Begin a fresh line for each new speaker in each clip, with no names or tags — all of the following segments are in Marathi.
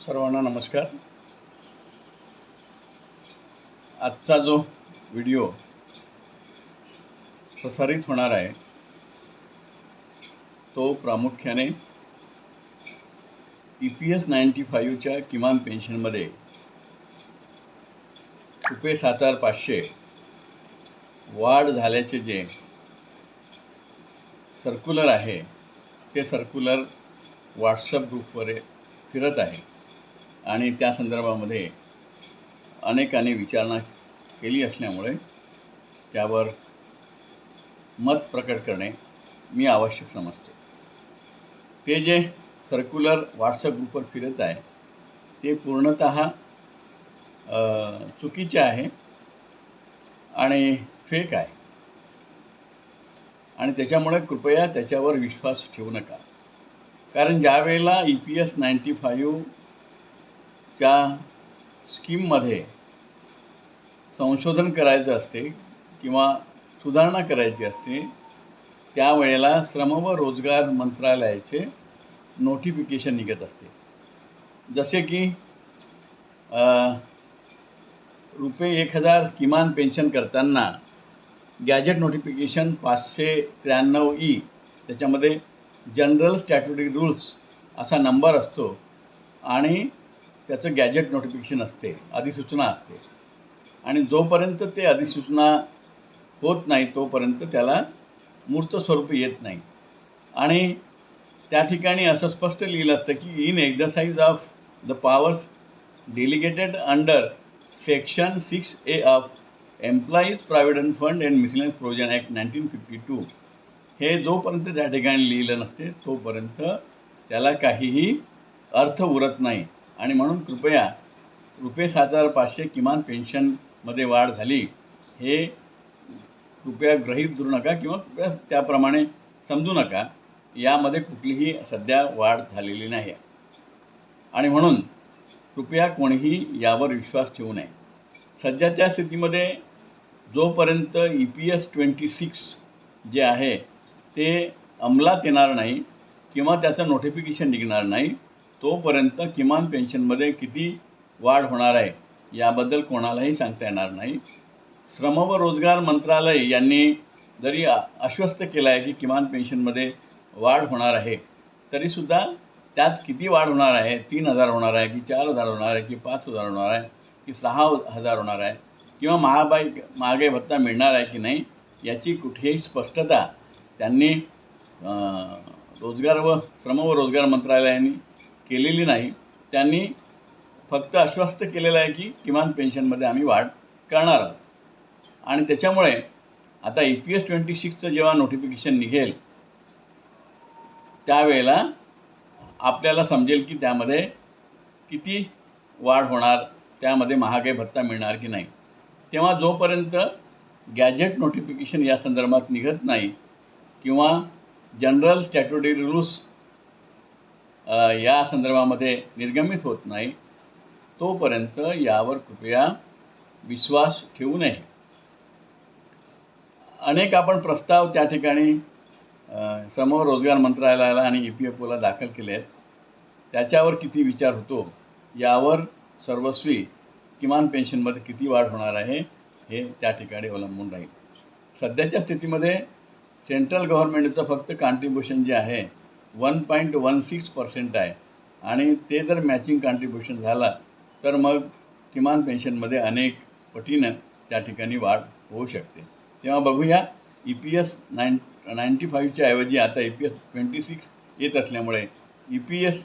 सर्वांना नमस्कार. आजचा जो व्हिडिओ प्रसारित होणार आहे तो प्रामुख्याने EPS 95च्या किमान पेन्शनमध्ये ₹7,500 वाढ झाल्याचे जे सर्क्युलर आहे ते सर्क्युलर व्हॉट्सअप ग्रुपवर फिरत आहे आणि त्या संदर्भामध्ये अनेकांनी विचारणा केली असल्यामुळे त्यावर मत प्रकट करणे मी आवश्यक समजतो. ते जे सर्क्युलर व्हॉट्सअप ग्रुपवर फिरत आहे ते पूर्णतः चुकीचे आहे आणि फेक आहे आणि त्याच्यामुळे कृपया त्याच्यावर विश्वास ठेवू नका. कारण ज्यावेळेला EPS 95च्या स्कीममध्ये संशोधन करायचं असते किंवा सुधारणा करायची असते त्यावेळेला श्रम व रोजगार मंत्रालयाचे नोटिफिकेशन निघत असते. जसे की ₹1,000 किमान पेन्शन करताना गॅजेट नोटिफिकेशन 593E त्याच्यामध्ये जनरल स्टॅट्युटरी रूल्स असा नंबर असतो आणि त्याचं गॅजेट नोटिफिकेशन असते, अधिसूचना असते आणि जोपर्यंत ते अधिसूचना होत नाही तोपर्यंत त्याला मूर्त स्वरूप येत नाही. आणि त्या ठिकाणी असं स्पष्ट लिहिलं असतं की in exercise of the powers delegated under section 6A of employees provident fund and miscellaneous provision act 1952 हे जोपर्यंत त्या ठिकाणी लिहिलं नसते तोपर्यंत त्याला काहीही अर्थ उरत नाही. आणि म्हणून कृपया ₹7,500 किमान पेन्शनमध्ये वाढ झाली हे कृपया गृहीत धरू नका किंवा कृपया त्याप्रमाणे समजू नका. यामध्ये कुठलीही सध्या वाढ झालेली नाही आणि म्हणून कृपया कोणीही यावर विश्वास ठेवू नये. सध्याच्या स्थितीमध्ये जोपर्यंत EPS 26 जे आहे ते अंमलात येणार नाही किंवा त्याचं नोटिफिकेशन निघणार नाही तोपर्यंत किमान पेन्शनमध्ये किती वाढ होणार आहे याबद्दल कोणालाही सांगता येणार नाही. श्रम व रोजगार मंत्रालय यांनी जरी आश्वस्त केलं आहे की किमान पेन्शनमध्ये वाढ होणार आहे तरीसुद्धा त्यात किती वाढ होणार आहे, 3,000 होणार आहे की 4,000 होणार आहे की 5,000 होणार आहे की 6,000 होणार आहे किंवा महागाई भत्ता मिळणार आहे की नाही याची कुठेही स्पष्टता त्यांनी श्रम व रोजगार मंत्रालयाने केलेली नाही. त्यांनी फक्त आश्वस्त केलेलं आहे की किमान पेन्शनमध्ये आम्ही वाढ करणार आहोत. आणि त्याच्यामुळे आता EPS 26चं जेव्हा नोटिफिकेशन निघेल त्यावेळेला आपल्याला समजेल की त्यामध्ये किती वाढ होणार, त्यामध्ये महागाई भत्ता मिळणार की नाही. तेव्हा जोपर्यंत गॅजेट नोटिफिकेशन या संदर्भात निघत नाही किंवा जनरल स्टॅट्युटरी रूल्स या संदर्भामध्ये निर्गमित होत नाही तोपर्यंत यावर कृपया विश्वास ठेवू नये. अनेक आपण प्रस्ताव त्या ठिकाणी श्रम व रोजगार मंत्रालयाला आणि EPFOला दाखल केले आहेत. त्याच्यावर किती विचार होतो यावर सर्वस्वी किमान पेन्शनमध्ये किती वाढ होणार आहे हे त्या ठिकाणी अवलंबून राहील. सध्याच्या स्थितीमध्ये सेंट्रल गव्हर्नमेंटचं फक्त कॉन्ट्रिब्युशन जे आहे 1.16% आहे आणि ते जर मॅचिंग कॉन्ट्रिब्युशन झालं तर मग किमान पेन्शनमध्ये अनेक पटीनं त्या ठिकाणी वाढ होऊ शकते. तेव्हा बघूया EPS 95च्या ऐवजी आता EPS 26 येत असल्यामुळे EPS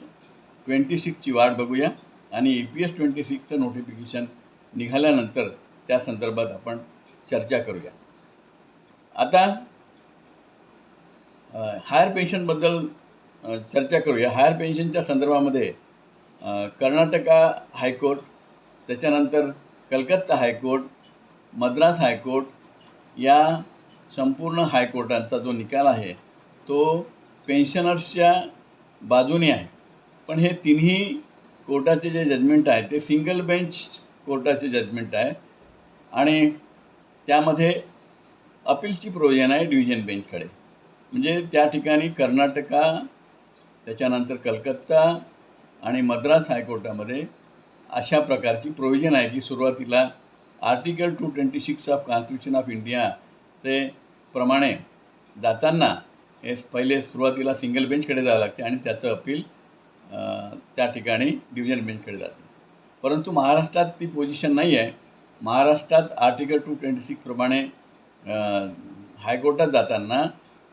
26ची वाढ बघूया आणि EPS 26चं नोटिफिकेशन निघाल्यानंतर त्या संदर्भात आपण चर्चा करूया. आता हायर पेन्शनबद्दल चर्चा करूया. हायर पेन्शनच्या संदर्भामध्ये कर्नाटका हायकोर्ट, त्याच्यानंतर कलकत्ता हायकोर्ट, मद्रास हायकोर्ट या संपूर्ण हायकोर्टांचा जो निकाल आहे तो पेन्शनर्सच्या बाजूने आहे. पण हे तिन्ही कोर्टाचे जे जजमेंट आहे ते सिंगल बेंच कोर्टाचे जजमेंट आहे आणि त्यामध्ये अपीलची प्रोव्हिजन आहे डिव्हिजन बेंचकडे. म्हणजे त्या ठिकाणी कर्नाटका, त्याच्यानंतर कलकत्ता आणि मद्रास हायकोर्टामध्ये अशा प्रकारची प्रोव्हिजन आहे की सुरुवातीला आर्टिकल 226 ऑफ कॉन्स्टिट्यूशन ऑफ इंडियाचे प्रमाणे जाताना हे पहिले सुरुवातीला सिंगल बेंचकडे जावं लागते आणि त्याचं अपील त्या ठिकाणी डिव्हिजन बेंचकडे जाते. परंतु महाराष्ट्रात ती पोझिशन नाही आहे. महाराष्ट्रात आर्टिकल 226 प्रमाणे हायकोर्टात जाताना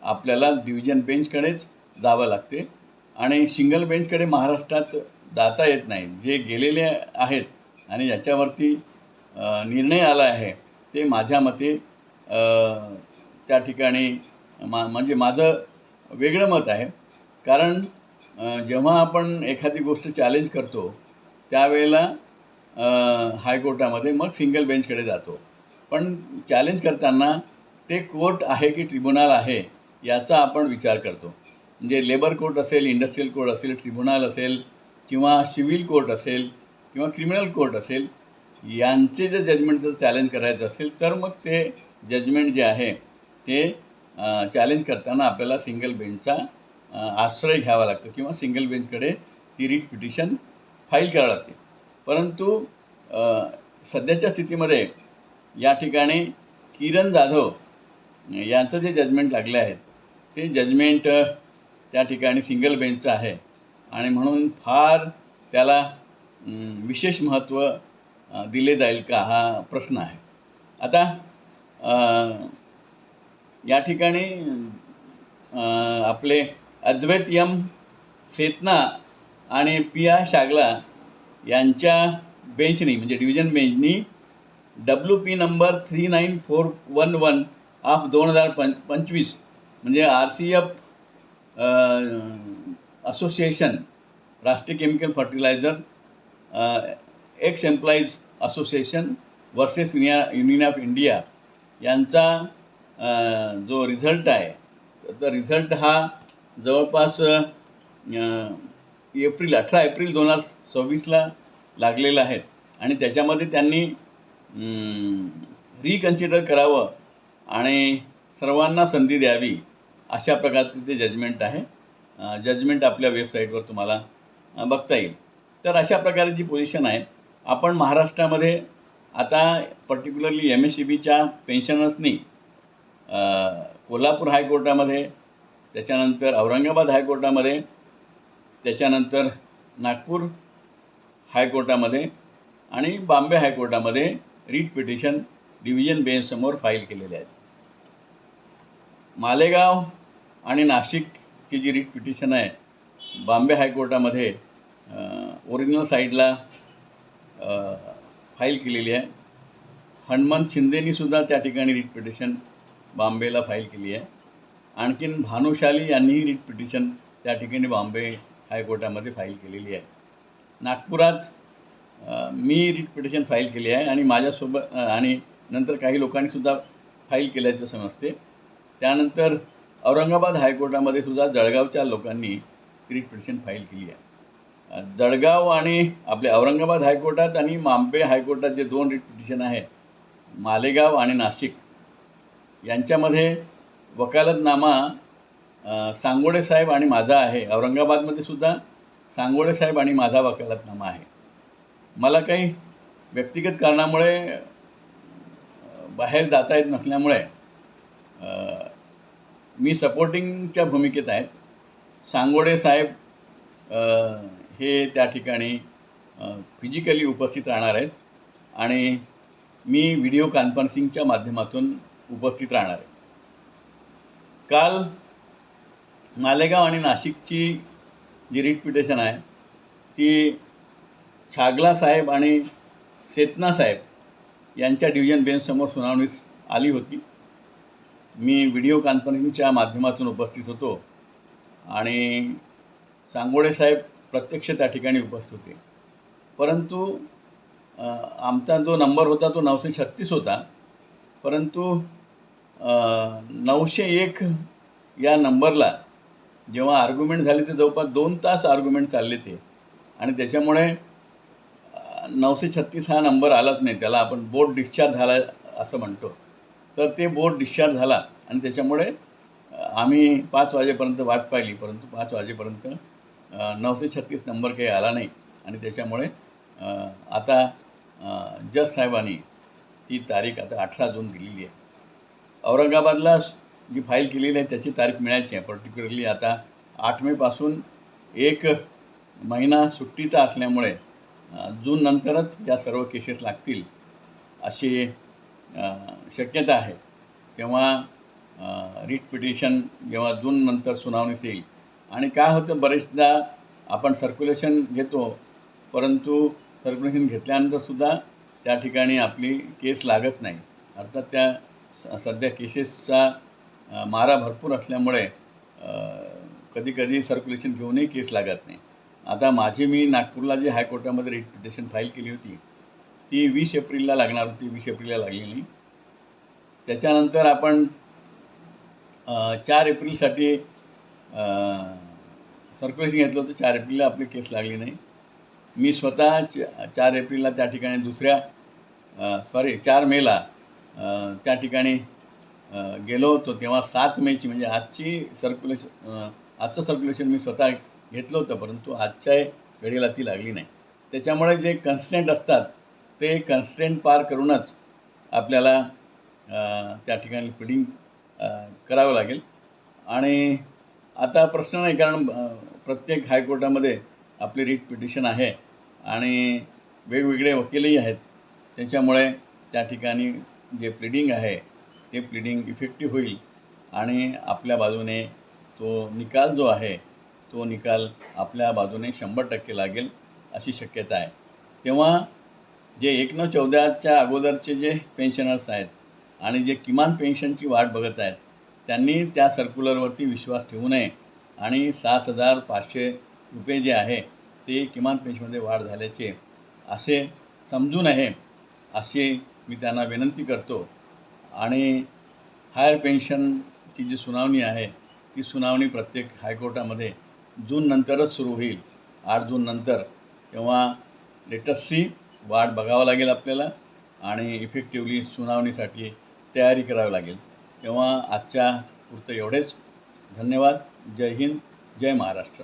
आपल्याला डिव्हिजन बेंचकडेच जावं लागते आणि सिंगल बेंचकडे महाराष्ट्रात जाता येत नाही. जे गेलेले आहेत आणि याच्यावरती निर्णय आला आहे ते माझ्या मते त्या ठिकाणी म्हणजे माझं वेगळं मत आहे. कारण जेव्हा आपण एखादी गोष्ट चॅलेंज करतो त्यावेळेला हायकोर्टामध्ये मग सिंगल बेंचकडे जातो. पण चॅलेंज करताना ते कोर्ट आहे की ट्रिब्युनल आहे याचा आपण विचार करतो. म्हणजे लेबर कोर्ट असेल, इंडस्ट्रियल कोर्ट असेल, ट्रिब्युनल असेल किंवा सिव्हिल कोर्ट असेल किंवा क्रिमिनल कोर्ट असेल, यांचे जर जजमेंट जर चॅलेंज करायचं असेल तर मग ते जजमेंट जे आहे ते चॅलेंज करताना आपल्याला सिंगल बेंचचा आश्रय घ्यावा लागतो किंवा सिंगल बेंचकडे ती रिट पिटिशन फाईल करावी लागते. परंतु सध्याच्या स्थितीमध्ये या ठिकाणी किरण जाधव यांचं जे जजमेंट लागले आहेत ते जजमेंट त्या ठिकाणी सिंगल बेंचचं आहे आणि म्हणून फार त्याला विशेष महत्त्व दिले जाईल का हा प्रश्न आहे. आता या ठिकाणी आपले अद्वैत एम सेतना आणि पी आर शागला यांच्या बेंचनी म्हणजे डिव्हिजन बेंचनी WP नंबर 39411 ऑफ 2025 म्हणजे RCF association, Rashtriya chemical fertiliser ex employees association versus union of India यांचा जो रिझल्ट आहे तर रिझल्ट हा जवळपास 18 एप्रिल 2026ला लागलेला आहे आणि त्याच्यामध्ये त्यांनी रिकन्सिडर करावं आणि सर्वांना संधी द्यावी अशा प्रकारचे ते जजमेंट आहे. जजमेंट आपल्या वेबसाईटवर तुम्हाला बघता येईल. तर अशा प्रकारची पोझिशन आहे. आपण महाराष्ट्रामध्ये आता पर्टिक्युलरली MSCBच्या पेन्शनर्सनी कोल्हापूर हायकोर्टामध्ये, त्याच्यानंतर औरंगाबाद हायकोर्टामध्ये, त्याच्यानंतर नागपूर हायकोर्टामध्ये आणि बॉम्बे हायकोर्टामध्ये रिट पिटिशन डिव्हिजन बेंचसमोर फाईल केलेले आहेत. मालेगाव आणि नाशिकची जी रिट पिटिशन आहे बॉम्बे हायकोर्टामध्ये ओरिजिनल साईडला फाईल केलेली आहे. हनुमंत शिंदेनीसुद्धा त्या ठिकाणी रिट पिटिशन बॉम्बेला फाईल केली आहे. आणखीन भानुशाली यांनीही रिट पिटिशन त्या ठिकाणी बॉम्बे हायकोर्टामध्ये फाईल केलेली आहे. नागपुरात मी रिट पिटिशन फाईल केली आहे आणि माझ्यासोबत आणि नंतर काही लोकांनीसुद्धा फाईल केल्याचं समजते. त्यानंतर औरंगाबाद हायकोर्टामध्ये सुद्धा जळगावच्या लोकांनी रिट पिटिशन फाईल केली आहे. जळगाव आणि आपल्या औरंगाबाद हायकोर्टात आणि बॉम्बे हायकोर्टात जे 2 रिट पिटिशन आहे मालेगाव आणि नाशिक यांच्यामध्ये वकालतनामा सांगोडे साहेब आणि माझा आहे. औरंगाबादमध्ये सुद्धा सांगोडे साहेब आणि माझा वकालतनामा आहे. मला काही व्यक्तिगत कारणामुळे बाहेर जाता येत नसल्यामुळे मी सपोर्टिंगच्या भूमिकेत आहेत. सांगोडे साहेब हे त्या ठिकाणी फिजिकली उपस्थित राहणार आहेत आणि मी व्हिडिओ कॉन्फरन्सिंगच्या माध्यमातून उपस्थित राहणार आहे. काल मालेगाव आणि नाशिकची जी रिट पिटिशन आहे ती छागला साहेब आणि सेतना साहेब यांच्या डिव्हिजन बेंचसमोर सुनावणीस आली होती. मी व्हिडिओ कॉन्फरन्सिंगच्या माध्यमातून उपस्थित होतो आणि सांगोडे साहेब प्रत्यक्ष त्या ठिकाणी उपस्थित होते. परंतु आमचा जो नंबर होता तो 936 होता. परंतु 901 या नंबरला जेव्हा आर्ग्युमेंट झाली ते जवळपास 2 तास आर्ग्युमेंट चालले ते आणि त्याच्यामुळे 936 हा नंबर आलाच नाही. त्याला आपण बोर्ड डिस्चार्ज झाला असं म्हणतो. तर ते बोर्ड डिस्चार्ज झाला आणि त्याच्यामुळे आम्ही 5 वाजेपर्यंत वाट पाहिली. परंतु 5 वाजेपर्यंत 936 नंबर काही आला नाही आणि त्याच्यामुळे आता जज साहेबांनी ती तारीख आता 18 जून दिलेली आहे. औरंगाबादला जी फाईल केलेली आहे त्याची तारीख मिळायची आहे. पर्टिक्युलरली आता 8 मेपासून एक महिना सुट्टीचा असल्यामुळे जून नंतरच या सर्व केसेस लागतील अशी शक्यता आहे. तेव्हा रिट पिटिशन जेव्हा जून नंतर सुनावणीस येईल. आणि काय होतं, बरेचदा आपण सर्क्युलेशन घेतो, परंतु सर्क्युलेशन घेतल्यानंतरसुद्धा त्या ठिकाणी आपली केस लागत नाही. अर्थात त्या सध्या केसेसचा मारा भरपूर असल्यामुळे कधीकधी सर्क्युलेशन घेऊनही केस लागत नाही. आता मी नागपूरला जे हायकोर्टामध्ये रिट पिटिशन फाईल केली होती ती 20 एप्रिलला लागणार होती, 20 एप्रिलला लागली नाही. त्याच्यानंतर आपण 4 एप्रिलसाठी सर्क्युलेशन घेतलं होतं. 4 एप्रिलला आपली केस लागली नाही. मी स्वतः 4 एप्रिलला त्या ठिकाणी 4 मेला त्या ठिकाणी गेलो होतो. तेव्हा 7 मेची म्हणजे आजचं सर्क्युलेशन मी स्वतः घेतलं होतं, परंतु आजच्या वेळेला ती लागली नाही. त्याच्यामुळे जे कन्स्ट्रेंट असतात ते कन्स्ट्रेंट पार करूनच आपल्याला त्या ठिकाणी प्लीडिंग करावं लागेल. आणि आता प्रश्न नाही, कारण प्रत्येक हायकोर्टामध्ये आपली रिट पिटिशन आहे आणि वेगवेगळे वकीलही आहेत. त्याच्यामुळे त्या ठिकाणी जे प्लीडिंग आहे ते प्लीडिंग इफेक्टिव्ह होईल आणि आपल्या बाजूने तो निकाल जो आहे तो निकाल आपल्या बाजूने 100% लागेल अशी शक्यता आहे. तेव्हा जे 1/14च्या अगोदरचे जे पेन्शनर्स आहेत आणि जे किमान पेन्शनची वाट बघत आहेत त्यांनी त्या सर्क्युलरवरती विश्वास ठेवू नये आणि 7,500 रुपये जे आहे ते किमान पेन्शनमध्ये वाढ झाल्याचे असे समजू नये अशी मी त्यांना विनंती करतो. आणि हायर पेन्शनची जी सुनावणी आहे ती सुनावणी प्रत्येक हायकोर्टामध्ये जून नंतरच सुरू होईल, 8 जून नंतर. तेव्हा लेटस सी, वाट बघावं लागेल आपल्याला आणि इफेक्टिव्हली सुनावणीसाठी तयारी करावी लागेल. तेव्हा आजच्या पुरतं एवढेच. धन्यवाद. जय हिंद, जय महाराष्ट्र.